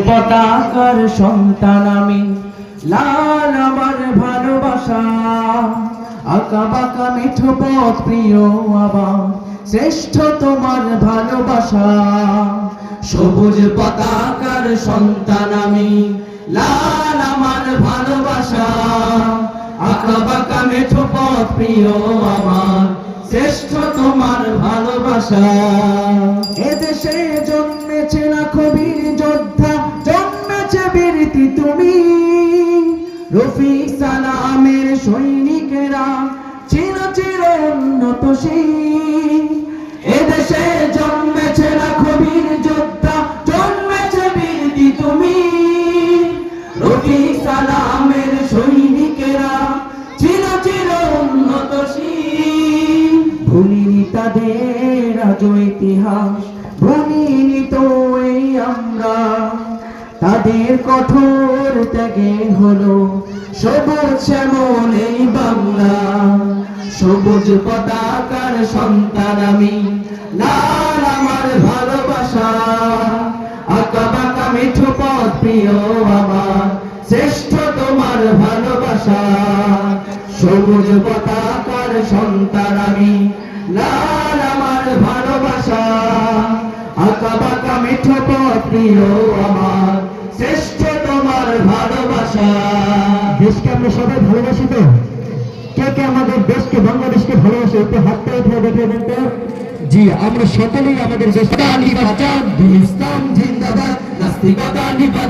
পতাকার সন্তান আমি, লাল আমার ভালোবাসা। আঁকা বাঁকা মিঠো পথ প্রিয় আবার, শ্রেষ্ঠ তোমার ভালোবাসা। সবুজ পতাকার সন্তান আমি, লাল আমার ভালোবাসা। আঁকা বাঁকা মিঠো পথ প্রিয় আমার, শ্রেষ্ঠ তোমার ভালোবাসা। এদেশে জন্মেছে লাখো বীর যোদ্ধা, জন্মেছে বীরতি তুমি। রফিক সালামের সৈনিকেরা চির চির উন্নত শীল। এদেশে জন্মেছে লাখো বীর যোদ্ধা, জন্মেছে বীরতি তুমি। রফিক সালামের সৈনিকেরা চির চির উন্নত শীল। ভুলিনি তাদের আজ ইতিহাস, ভুলিনি তো এই আমরা। তাদের কঠোর ত্যাগে হলো সবুজ শ্যামল এই বাংলা। সবুজ পতাকার সন্তান আমি, লাল আমার ভালোবাসা। আঁকা বাঁকা মিঠো পথ প্রিয় আমার, শ্রেষ্ঠ তোমার ভালোবাসা। সবুজ পতাকার সন্তান আমি, লাল আমার ভালোবাসা। আঁকা বাঁকা মিঠো পথ প্রিয় আমার, শ্রেষ্ঠ তোমার ভালোবাসা। দেশকে আমরা সবাই ভালোবাসি তো? কে কে আমাদের দেশকে, বাংলাদেশকে ভালোবাসে? একটু হাতটা উঠে দেখে দেন তো। জি, আমরা সকলেই আমাদের দেশকে। ইসলাম জিন্দাবাদ, নাস্তিকতা নিপাত।